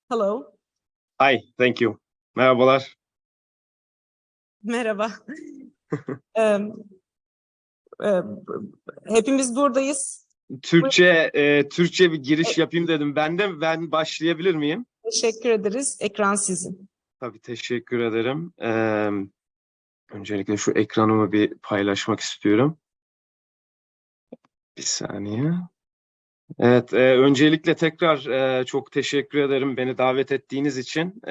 Hello. Hi, thank you. Merhabalar. Merhaba. Em, Hepimiz buradayız. Türkçe bir giriş yapayım dedim. Ben başlayabilir miyim? Teşekkür ederiz. Ekran sizin. Tabii teşekkür ederim. Öncelikle şu ekranımı bir paylaşmak istiyorum. Bir saniye. Evet, öncelikle tekrar çok teşekkür ederim beni davet ettiğiniz için.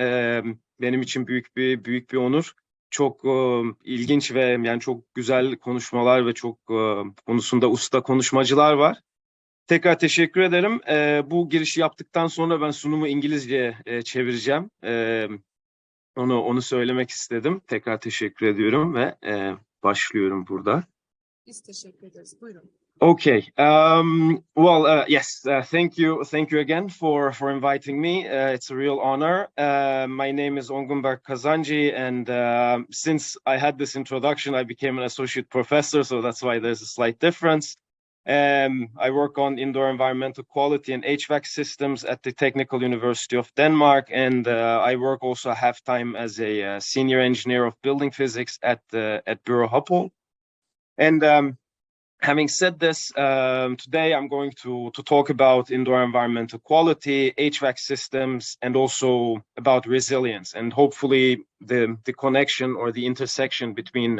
Benim için büyük bir onur. Çok ilginç ve yani çok güzel konuşmalar ve çok konusunda usta konuşmacılar var. Tekrar teşekkür ederim. Bu girişi yaptıktan sonra ben sunumu İngilizceye çevireceğim. Onu söylemek istedim. Tekrar teşekkür ediyorum ve başlıyorum burada. Biz teşekkür ederiz. Buyurun. Okay. Yes. Thank you again for inviting me. It's a real honor. My name is Ongun Berk KAZANCI, and since I had this introduction, I became an associate professor, so that's why there's a slight difference. I work on indoor environmental quality and HVAC systems at the Technical University of Denmark, and I work also half-time as a senior engineer of building physics at Bureau Huppel. And having said this, today I'm going to talk about indoor environmental quality, HVAC systems, and also about resilience, and hopefully the connection or the intersection between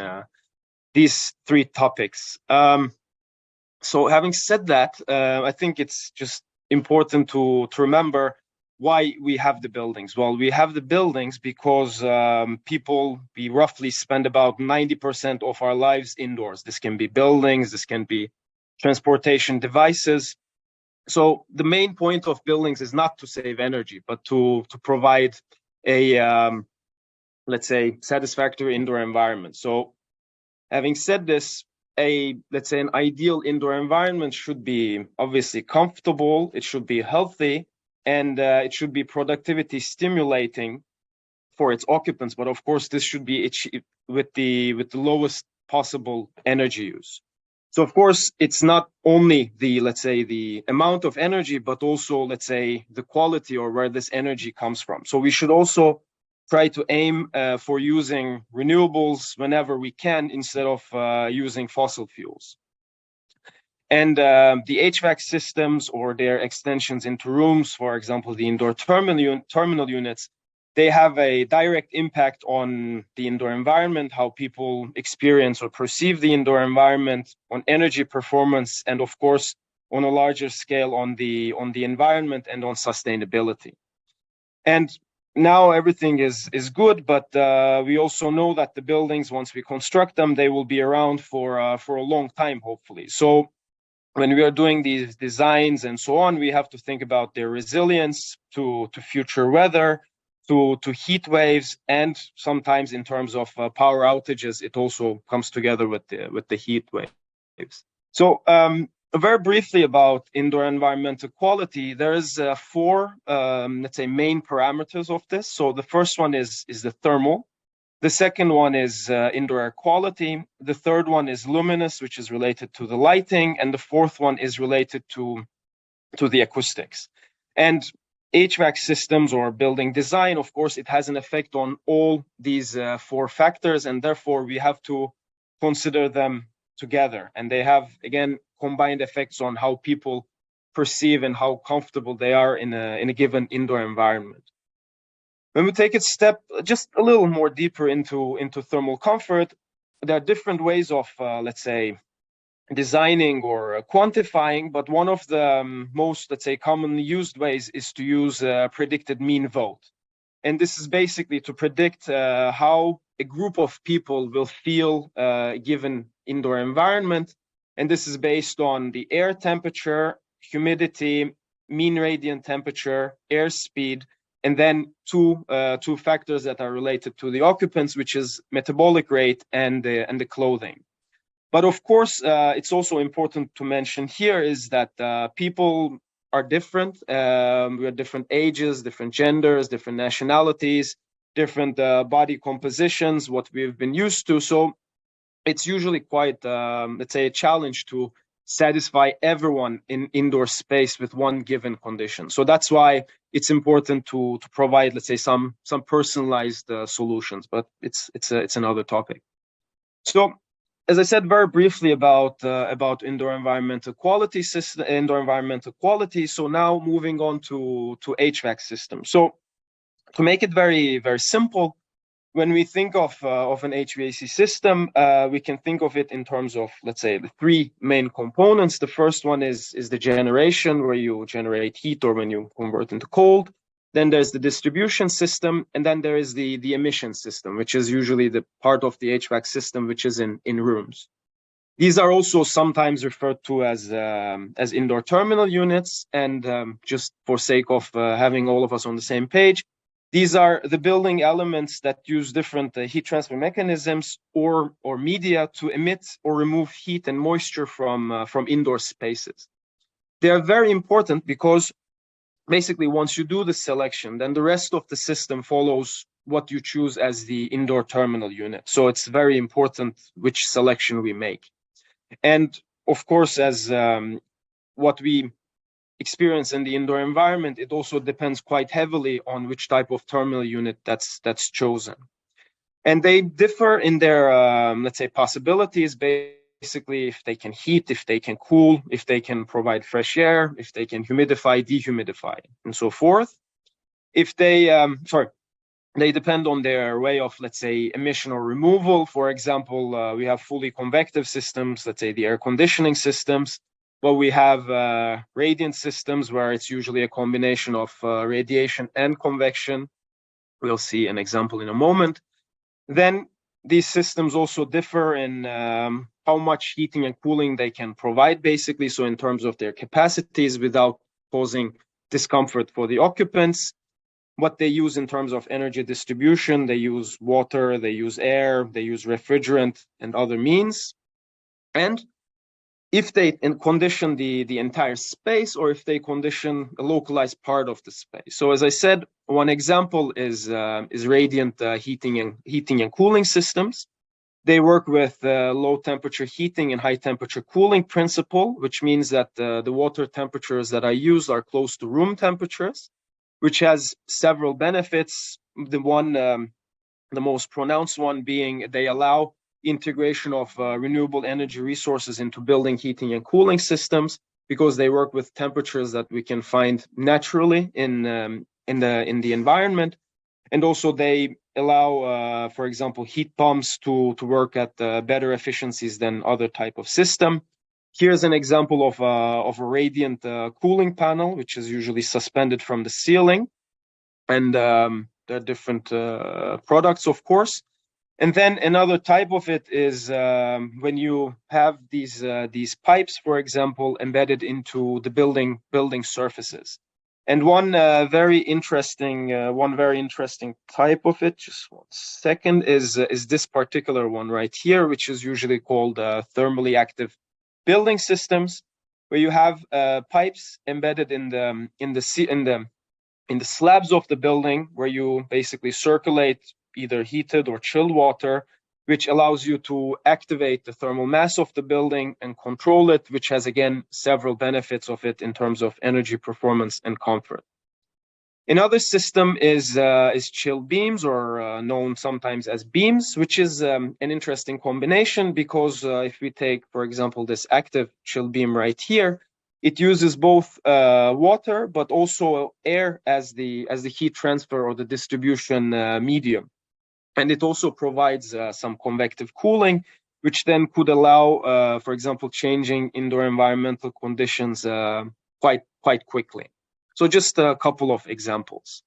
these three topics. So having said that, I think it's just important to remember why we have the buildings. Well, we have the buildings because we roughly spend about 90% of our lives indoors. This can be buildings, this can be transportation devices. So the main point of buildings is not to save energy, but to provide a, let's say, satisfactory indoor environment. So having said this, let's say an ideal indoor environment should be obviously comfortable, it should be healthy, and it should be productivity stimulating for its occupants. But of course, this should be achieved with the lowest possible energy use. So of course, it's not only let's say the amount of energy, but also, let's say, the quality or where this energy comes from. So we should also try to aim for using renewables whenever we can instead of using fossil fuels. And the HVAC systems or their extensions into rooms, for example, the indoor terminal units, they have a direct impact on the indoor environment, how people experience or perceive the indoor environment, on energy performance, and of course, on a larger scale on the environment and on sustainability. And now everything is good, but we also know that the buildings, once we construct them, they will be around for a long time, hopefully. So when we are doing these designs and so on, we have to think about their resilience to future weather, to heat waves, and sometimes in terms of power outages, it also comes together with the heat waves. So very briefly about indoor environmental quality, there is four, let's say, main parameters of this. So the first one is the thermal. The second one is indoor air quality. The third one is luminous, which is related to the lighting. And the fourth one is related to the acoustics. And HVAC systems or building design, of course, it has an effect on all these four factors. And therefore, we have to consider them together. And they have, again, combined effects on how people perceive and how comfortable they are in a given indoor environment. When we take a step just a little more deeper into thermal comfort, there are different ways of, let's say, designing or quantifying, but one of the most, let's say, commonly used ways is to use predicted mean vote. And this is basically to predict how a group of people will feel a given indoor environment. And this is based on the air temperature, humidity, mean radiant temperature, airspeed, and then two factors that are related to the occupants, which is metabolic rate and the clothing. But of course, it's also important to mention here is that people are different. We are different ages, different genders, different nationalities, different body compositions, what we've been used to. So it's usually quite, let's say, a challenge to satisfy everyone in indoor space with one given condition. So that's why it's important to provide, let's say, some personalized solutions, but it's another topic. So, as I said very briefly about indoor environmental quality system, indoor environmental quality. So now moving on to HVAC systems. So to make it very, very simple, when we think of an HVAC system, we can think of it in terms of, let's say, the three main components. The first one is the generation, where you generate heat or when you convert into cold. Then there's the distribution system, and then there is the emission system, which is usually the part of the HVAC system which is in rooms. These are also sometimes referred to as indoor terminal units, and just for sake of having all of us on the same page, these are the building elements that use different heat transfer mechanisms or media to emit or remove heat and moisture from indoor spaces. They are very important because basically once you do the selection, then the rest of the system follows what you choose as the indoor terminal unit. So it's very important which selection we make. And of course, as what we experience in the indoor environment, it also depends quite heavily on which type of terminal unit that's chosen. And they differ in their, let's say, possibilities, basically if they can heat, if they can cool, if they can provide fresh air, if they can humidify, dehumidify, and so forth. If they, they depend on their way of, let's say, emission or removal. For example, we have fully convective systems, let's say the air conditioning systems. But we have radiant systems where it's usually a combination of radiation and convection. We'll see an example in a moment. Then these systems also differ in how much heating and cooling they can provide, basically. So in terms of their capacities without causing discomfort for the occupants. What they use in terms of energy distribution, they use water, they use air, they use refrigerant and other means. And if they condition the entire space, or if they condition a localized part of the space. So as I said, one example is radiant heating and cooling systems. They work with low temperature heating and high temperature cooling principle, which means that the water temperatures that I use are close to room temperatures, which has several benefits. The most pronounced one being they allow integration of renewable energy resources into building heating and cooling systems, because they work with temperatures that we can find naturally in the environment. And also they allow, for example, heat pumps to work at better efficiencies than other type of system. Here's an example of a radiant cooling panel, which is usually suspended from the ceiling. And there are different products, of course. And then another type of it is when you have these pipes, for example, embedded into the building surfaces. And one very interesting type of it, just one second, is this particular one right here, which is usually called thermally active building systems, where you have pipes embedded in the slabs of the building, where you basically circulate either heated or chilled water, which allows you to activate the thermal mass of the building and control it, which has, again, several benefits of it in terms of energy performance and comfort. Another system is chill beams, or known sometimes as beams, which is an interesting combination, because if we take, for example, this active chill beam right here, it uses both water but also air as the heat transfer or the distribution medium. And it also provides some convective cooling, which then could allow, for example, changing indoor environmental conditions quite quickly. So just a couple of examples.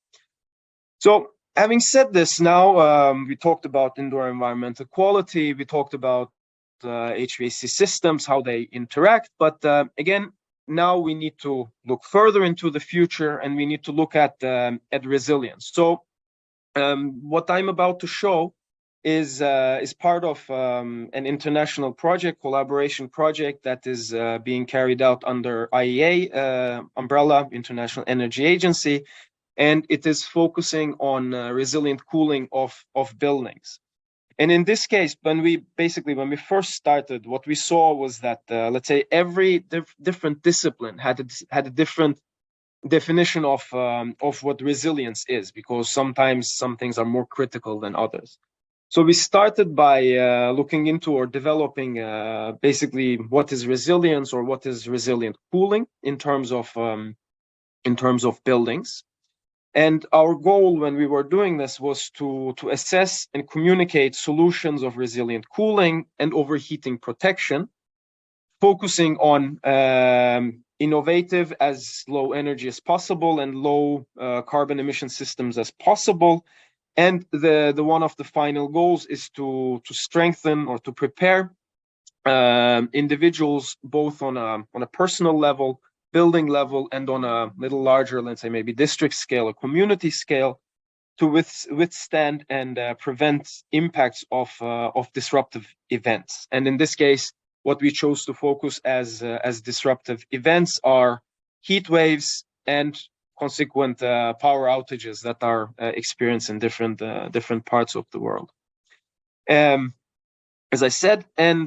So having said this, now we talked about indoor environmental quality, we talked about HVAC systems, how they interact, but again, now we need to look further into the future, and we need to look at resilience. So what I'm about to show is part of an international collaboration project that is being carried out under IEA umbrella, International Energy Agency, and it is focusing on resilient cooling of buildings. And in this case, when we first started, what we saw was that, let's say, every different discipline had a different definition of what resilience is, because sometimes some things are more critical than others. So we started by looking into or developing basically what is resilience, or what is resilient cooling in terms of buildings. And our goal when we were doing this was to assess and communicate solutions of resilient cooling and overheating protection, focusing on innovative as low energy as possible and low carbon emission systems as possible. And the one of the final goals is to strengthen or to prepare individuals both on a personal level, building level, and on a little larger, let's say maybe district scale or community scale, to withstand and prevent impacts of disruptive events. And in this case, what we chose to focus as disruptive events are heat waves and consequent power outages that are experienced in different parts of the world. As I said, and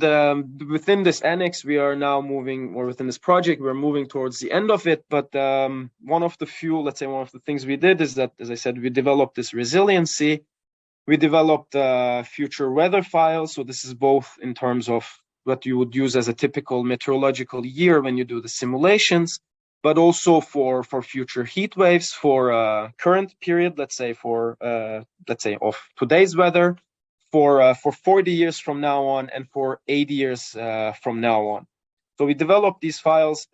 within this annex, we are now moving, or within this project, we're moving towards the end of it. But one of the things we did is that, as I said, we developed this resiliency. We developed future weather files. So this is both in terms of what you would use as a typical meteorological year when you do the simulations, but also for future heat waves, for current period, let's say of today's weather, for 40 years from now on, and for 80 years from now on. So we developed these files,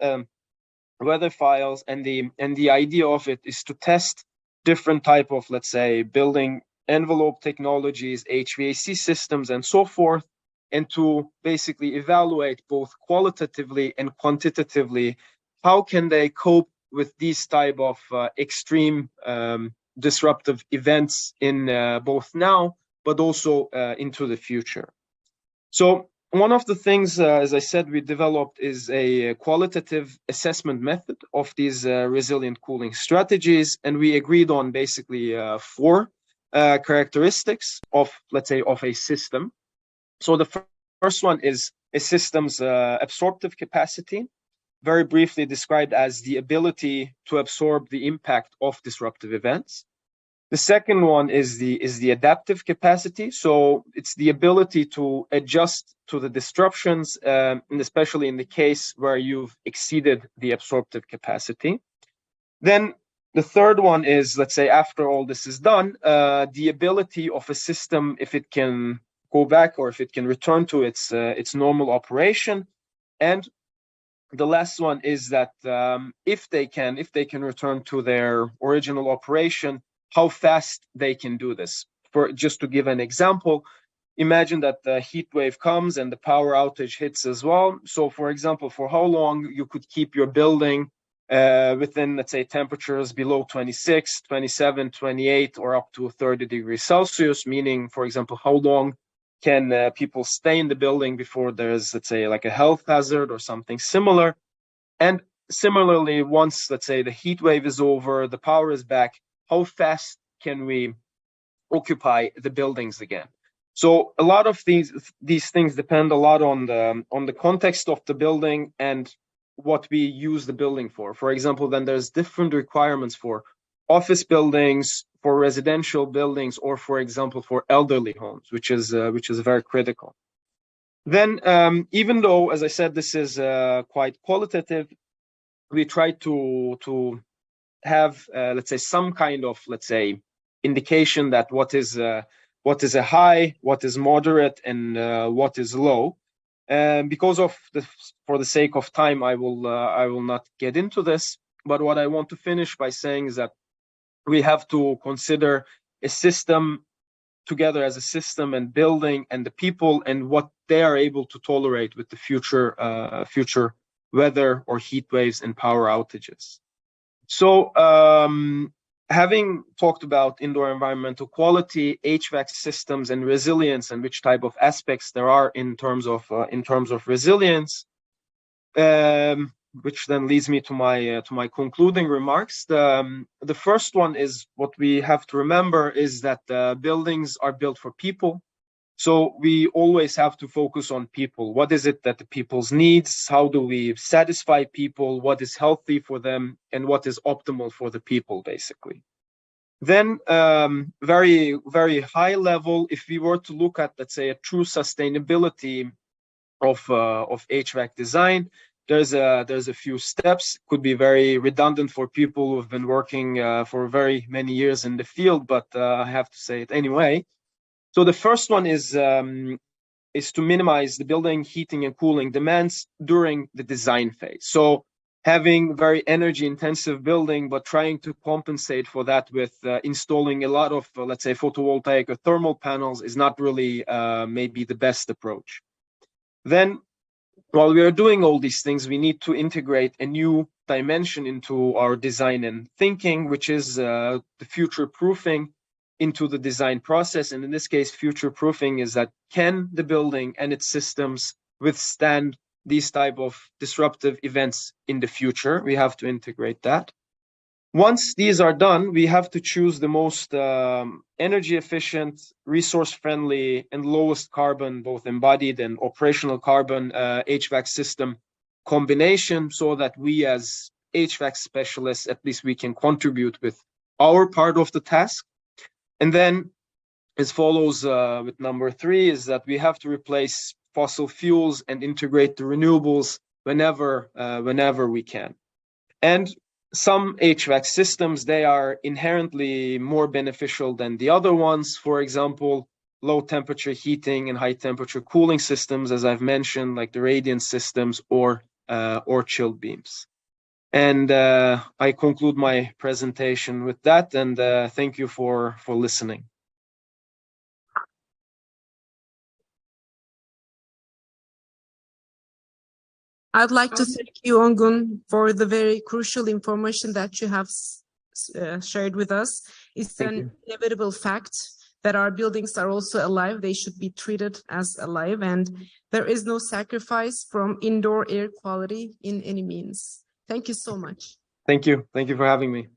weather files, and the idea of it is to test different type of, let's say, building envelope technologies, HVAC systems, and so forth, and to basically evaluate both qualitatively and quantitatively how can they cope with these type of extreme disruptive events in both now, but also into the future. So one of the things, as I said, we developed is a qualitative assessment method of these resilient cooling strategies, and we agreed on basically 4 characteristics of, let's say, of a system. So the first one is a system's absorptive capacity, very briefly described as the ability to absorb the impact of disruptive events. The second one is the adaptive capacity. So it's the ability to adjust to the disruptions, and especially in the case where you've exceeded the absorptive capacity. Then the third one is, let's say, after all this is done, the ability of a system, if it can go back or if it can return to its normal operation. And the last one is that if they can return to their original operation, how fast they can do this. For just to give an example, imagine that the heat wave comes and the power outage hits as well. So for example, for how long you could keep your building within, let's say, temperatures below 26, 27, 28, or up to 30 degrees Celsius, meaning, for example, how long can people stay in the building before there's, let's say, like a health hazard or something similar. And similarly, once, let's say, the heat wave is over, the power is back, how fast can we occupy the buildings again? So a lot of these things depend a lot on the context of the building and what we use the building for. For example, then there's different requirements for office buildings, for residential buildings, or for example, for elderly homes, which is very critical. Then, even though, as I said, this is quite qualitative, we try to have, let's say, some kind of, let's say, indication that what is a high, what is moderate, and what is low. Because for the sake of time, I will not get into this. But what I want to finish by saying is that we have to consider a system together as a system, and building and the people and what they are able to tolerate with the future weather or heat waves and power outages. So having talked about indoor environmental quality, HVAC systems, and resilience, and which type of aspects there are in terms of resilience, which then leads me to my concluding remarks. The first one is, what we have to remember is that buildings are built for people. So we always have to focus on people. What is it that the people's needs? How do we satisfy people? What is healthy for them? And what is optimal for the people, basically. Then very, very high level, if we were to look at, let's say, a true sustainability of HVAC design, there's a few steps. Could be very redundant for people who have been working for very many years in the field, but I have to say it anyway. So the first one is to minimize the building heating and cooling demands during the design phase. So having very energy intensive building, but trying to compensate for that with installing a lot of, let's say, photovoltaic or thermal panels is not really maybe the best approach. Then, while we are doing all these things, we need to integrate a new dimension into our design and thinking, which is the future proofing into the design process. And in this case, future proofing is that can the building and its systems withstand these type of disruptive events in the future? We have to integrate that. Once these are done, we have to choose the most energy efficient, resource friendly, and lowest carbon, both embodied and operational carbon HVAC system combination, so that we as HVAC specialists, at least we can contribute with our part of the task. And then as follows with number 3 is that we have to replace fossil fuels and integrate the renewables whenever we can. And some HVAC systems, they are inherently more beneficial than the other ones. For example, low temperature heating and high temperature cooling systems, as I've mentioned, like the radiant systems or chilled beams. And I conclude my presentation with that, and thank you for listening. I'd like to thank you, Ongun, for the very crucial information that you have shared with us. It's an inevitable fact that our buildings are also alive. They should be treated as alive, and there is no sacrifice from indoor air quality in any means. Thank you so much. Thank you. Thank you for having me.